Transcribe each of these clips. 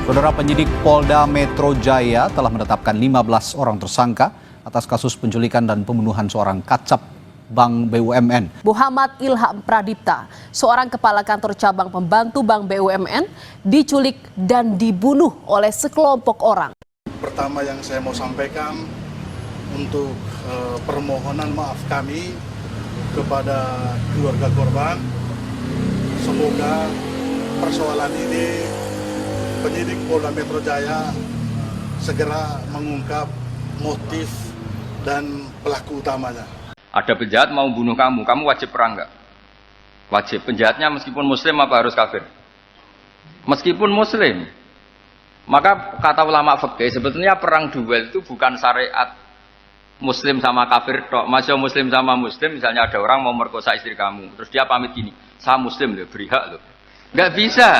Saudara, penyidik Polda Metro Jaya telah menetapkan 15 orang tersangka atas kasus penculikan dan pembunuhan seorang kacab Bank BUMN. Muhammad Ilham Pradipta, seorang kepala kantor cabang pembantu Bank BUMN, diculik dan dibunuh oleh sekelompok orang. Pertama yang saya mau sampaikan untuk permohonan maaf kami kepada keluarga korban. Semoga persoalan ini penyidik Polda Metro Jaya segera mengungkap motif dan pelaku utamanya. Ada penjahat mau bunuh kamu, kamu wajib perang nggak? Wajib. Penjahatnya meskipun muslim apa harus kafir? Meskipun muslim. Maka kata ulama fikih, sebetulnya perang duel itu bukan syariat muslim sama kafir tok. Masih muslim sama muslim, misalnya ada orang mau merkosa istri kamu, terus dia pamit gini, saya muslim loh, beri hak loh. Nggak bisa.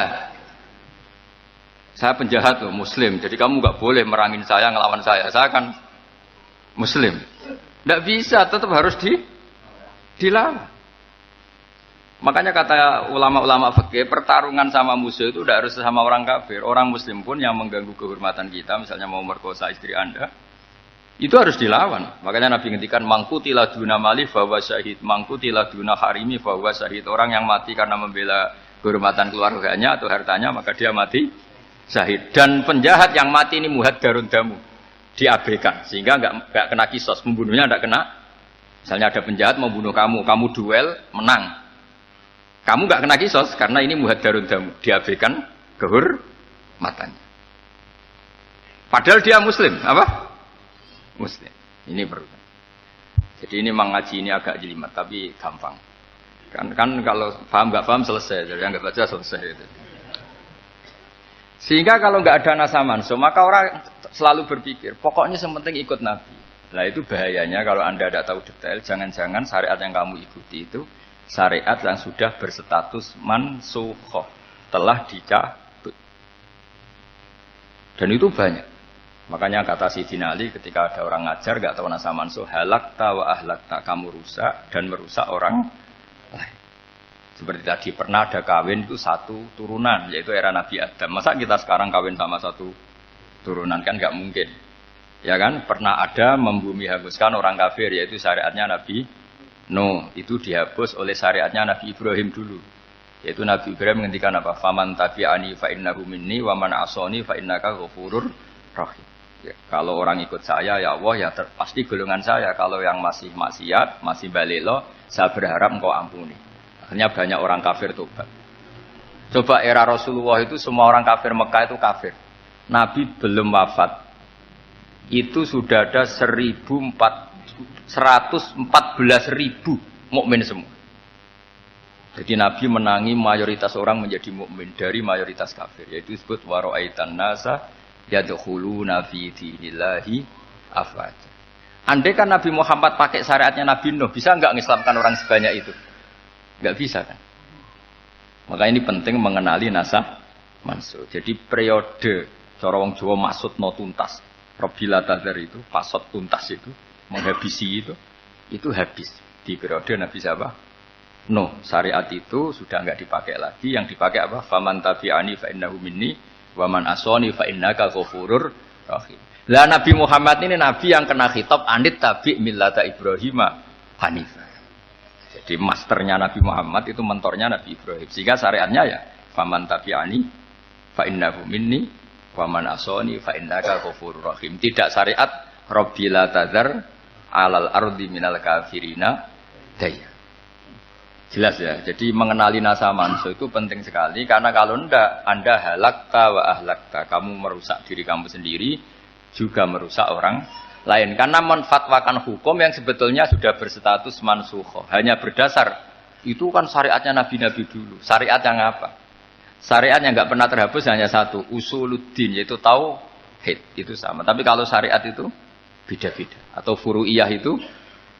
Saya penjahat loh, muslim, jadi kamu nggak boleh merangin saya, ngelawan saya kan muslim. Nggak bisa, tetap harus dilawan. Makanya kata ulama-ulama fikih, pertarungan sama musuh itu tidak harus sama orang kafir. Orang muslim pun yang mengganggu kehormatan kita, misalnya mau merkosa istri Anda, itu harus dilawan. Makanya Nabi ngendikan, mangkutila duna mali fahuwa syahid, mangkutila duna harimi fahuwa syahid. Orang yang mati karena membela kehormatan keluarganya atau hartanya, maka dia mati syahid. Dan penjahat yang mati ini muhaddarun damu, diabaikan sehingga nggak kena kisos, membunuhnya nggak kena. Misalnya ada penjahat mau bunuh kamu, kamu duel menang, kamu nggak kena kisos karena ini muhaddarun damu, diabaikan kehormatannya. Padahal dia muslim, apa? Muslim. Ini perlu. Jadi ini mengaji ini agak jelimet tapi gampang. Kan kalau paham nggak paham selesai, jadi yang nggak baca selesai itu. Sehingga kalau nggak ada nasa mansuh, maka orang selalu berpikir, pokoknya yang penting ikut Nabi. Nah itu bahayanya kalau Anda tidak tahu detail, jangan-jangan syariat yang kamu ikuti itu syariat yang sudah berstatus mansukhoh, telah dicabut. Dan itu banyak. Makanya kata Sayyidina Ali ketika ada orang ngajar nggak tahu nasa mansuh, halakta wa ahlakta, kamu rusak dan merusak orang lain. Seperti tadi pernah ada kawin itu satu turunan, yaitu era Nabi Adam. Masa kita sekarang kawin sama satu turunan, kan nggak mungkin. Ya kan, pernah ada membumi hanguskan orang kafir, yaitu syariatnya Nabi Nuh. Itu dihapus oleh syariatnya Nabi Ibrahim dulu. Yaitu Nabi Ibrahim menghentikan apa? Faman tabi'ani fa innahu minni wa man asoni fa innaka ghafurur rahim. Ya, kalau orang ikut saya, ya Allah, ya pasti golongan saya. Kalau yang masih maksiat, masih balelo, saya berharap engkau ampuni. Akhirnya banyak orang kafir tobat. Coba era Rasulullah itu semua orang kafir Mekah itu kafir. Nabi belum wafat. Itu sudah ada 114.000 mukmin semua. Jadi Nabi menangi mayoritas orang menjadi mukmin dari mayoritas kafir. Yaitu disebut wara'aitan nasa yadkhuluna fi dinillahi afwaja. Andai kan Nabi Muhammad pakai syariatnya Nabi Nuh, bisa enggak mengislamkan orang sebanyak itu? Enggak bisa kan? Maka ini penting mengenali nasah mansuh. Jadi periode cara wong Jawa maksud no tuntas. Robila tadzar itu, pasot tuntas itu, menghabisi itu habis. Di periode Nabi siapa? Nuh. Syariat itu sudah enggak dipakai lagi. Yang dipakai apa? Faman tabi'ani fa innahu minni wa man asoni fa innaka ghafurur rahim. Lah Nabi Muhammad ini nabi yang kena khitab anit tabi' millata Ibrahim hanifah. Jadi masternya Nabi Muhammad itu mentornya Nabi Ibrahim. Sehingga syariatnya ya faman tabi'ani fa innahu minni wa man asoni fa innaka ghafurur rahim. Tidak syariat rabbila tadzar alal ardi minal kafirina daya. Jelas ya. Jadi mengenali nasa mansuh itu penting sekali karena kalau ndak Anda halakta wa ahlakta, kamu merusak diri kamu sendiri juga merusak orang lain. Karena menfatwakan hukum yang sebetulnya sudah berstatus mansukhoh, hanya berdasar itu kan syariatnya nabi-nabi dulu. Syariat yang apa? Syariat yang nggak pernah terhapus hanya satu, usuluddin, yaitu tauhid, itu sama. Tapi kalau syariat itu beda-beda atau furu'iyah itu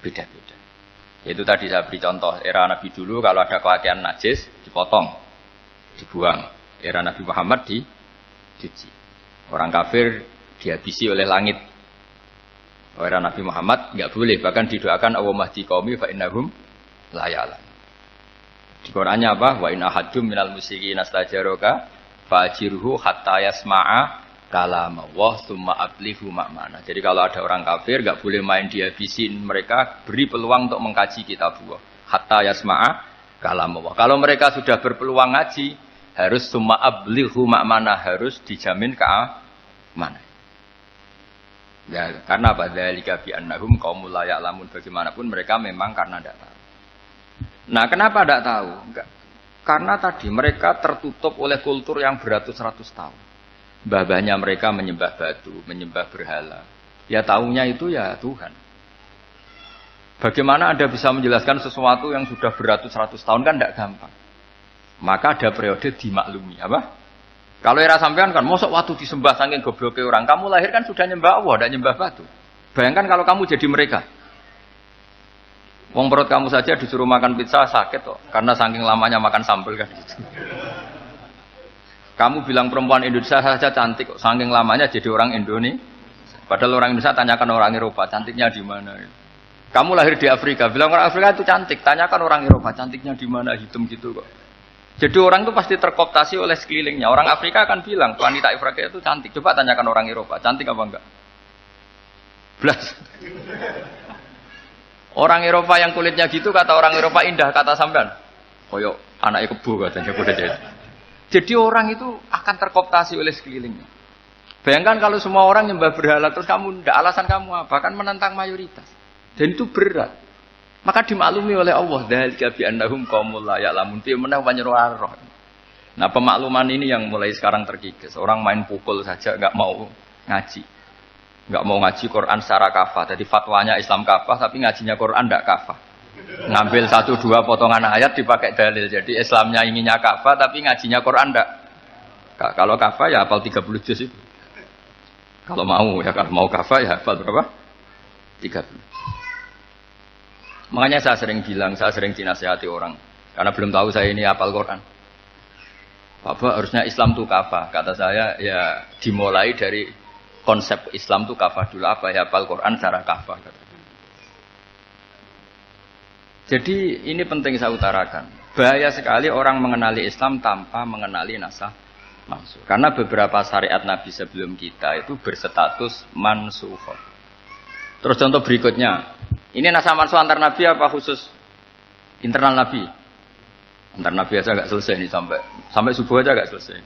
beda-beda. Yaitu tadi saya beri contoh, era Nabi dulu kalau ada pakaian najis dipotong, dibuang. Era Nabi Muhammad dicuci. Orang kafir dihabisi oleh langit. Era Nabi Muhammad nggak boleh, bahkan didoakan Allahumma hdi qaumi fa innahum la ya'lamun. Di Qur'annya apa? Wa in ahadum minal musyrikin astajaraka Fajirhu hatta yasma'a kalam Allah summa ablighu ma'mana. Jadi kalau ada orang kafir enggak boleh main dihabisin, mereka beri peluang untuk mengkaji kitabullah. Hatta yasma'a kalam Allah. Kalau mereka sudah berpeluang ngaji, harus summa ablighu ma'mana, harus dijamin keamanan. Ya, karena apa? Dzalika bi annahum qaumul la ya'lamun. Bagaimanapun mereka memang karena tidak tahu. Nah, kenapa tidak tahu? Enggak. Karena tadi mereka tertutup oleh kultur yang beratus-ratus tahun. Mbah-mbahnya mereka menyembah batu, menyembah berhala. Ya taunya itu ya Tuhan. Bagaimana Anda bisa menjelaskan sesuatu yang sudah beratus-ratus tahun kan tidak gampang. Maka ada periode dimaklumi. Apa? Kalau era sampean kan, mosok waktu disembah saking gobloknya orang. Kamu lahir kan sudah nyembah Allah, tidak nyembah batu. Bayangkan kalau kamu jadi mereka. Wong perut kamu saja disuruh makan pizza sakit kok. Karena saking lamanya makan sambal kan gitu. Kamu bilang perempuan Indonesia saja cantik kok. Saking lamanya jadi orang Indonesia. Padahal orang Indonesia tanyakan orang Eropa, cantiknya di mana? Kamu lahir di Afrika, bilang orang Afrika itu cantik. Tanyakan orang Eropa, cantiknya di mana? Hitam gitu kok. Jadi orang itu pasti terkooptasi oleh sekelilingnya. Orang Afrika akan bilang, wanita Afrika itu cantik. Coba tanyakan orang Eropa, cantik apa enggak? Belas. Orang Eropa yang kulitnya gitu, kata orang Eropa indah, kata sampean. Koyok anaknya kebo katanya. Jadi orang itu akan terkooptasi oleh sekelilingnya. Bayangkan kalau semua orang nyembah berhala, terus kamu tidak, alasan kamu apa? Kan menentang mayoritas. Dan itu berat. Maka dimaklumi oleh Allah. Dzalika bi annahum qaumul la ya'lamun. Dia menah panyeroh. Nah, pemakluman ini yang mulai sekarang terkikis. Orang main pukul saja enggak mau ngaji. Enggak mau ngaji Quran secara kafah. Jadi fatwanya Islam kafah tapi ngajinya Quran enggak kafah. Ngambil 1-2 potongan ayat dipakai dalil. Jadi Islamnya inginnya kafah tapi ngajinya Quran enggak. Kalau kafah ya hafal 30 juz itu. Kalau mau ya, kalau mau kafah ya hafal berapa? 30. Makanya saya sering bilang, saya sering dinasihati orang. Karena belum tahu saya ini hafal Quran. Bapak harusnya Islam itu kafah. Kata saya ya dimulai dari konsep Islam itu kafah dulu. Apa ya hafal Quran secara kafah. Jadi ini penting saya utarakan. Bahaya sekali orang mengenali Islam tanpa mengenali nasah mansukh. Karena beberapa syariat Nabi sebelum kita itu berstatus mansukh. Terus contoh berikutnya. Ini nasah mansukh antar Nabi apa khusus internal Nabi? Antar Nabi aja nggak selesai nih sampai subuh aja nggak selesai.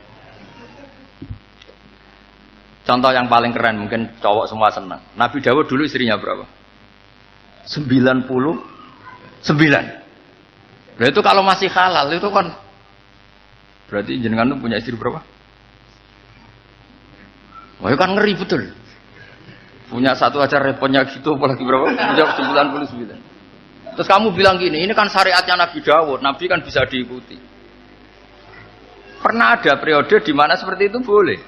Contoh yang paling keren mungkin cowok semua senang. Nabi Dawud dulu istrinya berapa? 99. Nah itu kalau masih halal itu kan berarti jenengan tuh punya istri berapa? Wah itu kan ngeri betul. Punya satu aja repotnya gitu, apalagi berapa? Punya 99. Terus kamu bilang gini, ini kan syariatnya Nabi Dawud, Nabi kan bisa diikuti. Pernah ada periode di mana seperti itu boleh.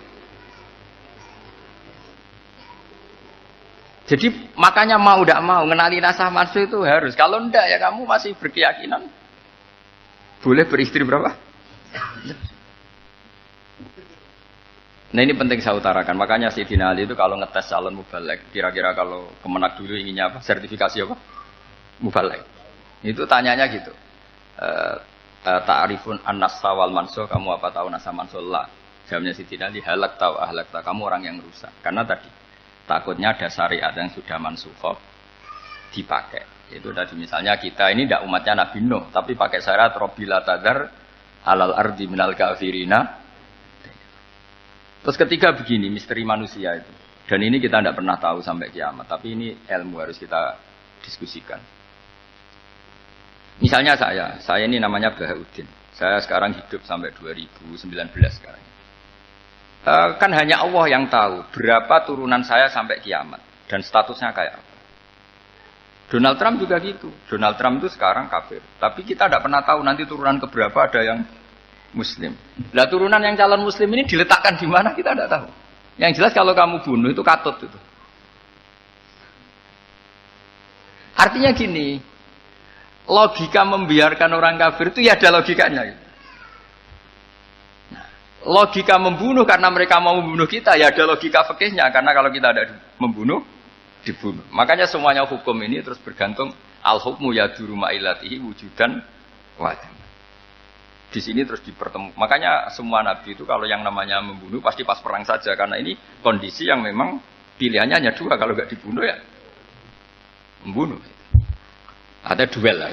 Jadi makanya mau tidak mau ngenali nasah mansukh itu harus. Kalau enggak ya kamu masih berkeyakinan boleh beristri berapa? Nah ini penting saya utarakan. Makanya Sayyidina Ali itu kalau ngetes calon mubaligh, kira-kira kalau Kemenak dulu inginnya apa? Sertifikasi apa? Mubaligh. Itu tanyanya gitu. Ta'rifun an-nassa wal mansukh, kamu apa tahu nasah mansukh? La. Jawabnya Sayyidina Ali, halak tahu ahlak tahu, kamu orang yang rusak. Karena tadi takutnya ada syariat yang sudah mansukh dipakai. Itu tadi misalnya kita ini tidak umatnya Nabi Nuh, tapi pakai syarat Robbila tadar alal ardi minal kafirina. Terus ketiga begini, misteri manusia itu. Dan ini kita tidak pernah tahu sampai kiamat. Tapi ini ilmu harus kita diskusikan. Misalnya saya ini namanya Bahauddin. Saya sekarang hidup sampai 2019 sekarang. Kan hanya Allah yang tahu berapa turunan saya sampai kiamat. Dan statusnya kayak apa. Donald Trump juga gitu. Donald Trump itu sekarang kafir. Tapi kita tidak pernah tahu nanti turunan keberapa ada yang Muslim. Lah turunan yang calon Muslim ini diletakkan di mana kita tidak tahu. Yang jelas kalau kamu bunuh itu katut itu. Artinya gini, logika membiarkan orang kafir itu ya ada logikanya. Nah, logika membunuh karena mereka mau membunuh kita ya ada logika fikihnya karena kalau kita ada membunuh dibunuh. Makanya semuanya hukum ini terus bergantung al hukmu yaduru ma'ilatihi wujudan wa adam. di sini terus dipertemukan. Makanya semua nabi itu kalau yang namanya membunuh pasti pas perang saja, karena ini kondisi yang memang pilihannya hanya dua, kalau nggak dibunuh ya membunuh. Ada duel lah.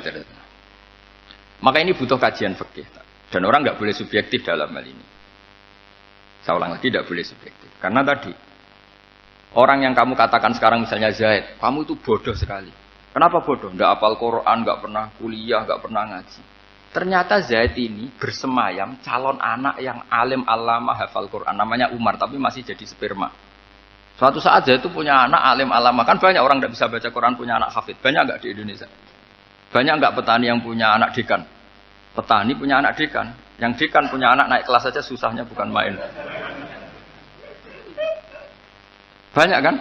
Maka ini butuh kajian fikih dan orang nggak boleh subjektif dalam hal ini. Saya ulang lagi, tidak boleh subjektif karena tadi orang yang kamu katakan sekarang misalnya Zaid, kamu itu bodoh sekali. Kenapa bodoh? Nggak hafal Quran, nggak pernah kuliah, nggak pernah ngaji. Ternyata Zaid ini bersemayam calon anak yang alim alama hafal Quran, namanya Umar, tapi masih jadi sperma. Suatu saat Zaid itu punya anak alim alama, kan banyak orang tidak bisa baca Quran punya anak hafid, banyak nggak di Indonesia? Banyak nggak petani yang punya anak dekan? Petani punya anak dekan, yang dekan punya anak naik kelas saja susahnya bukan main. Banyak kan?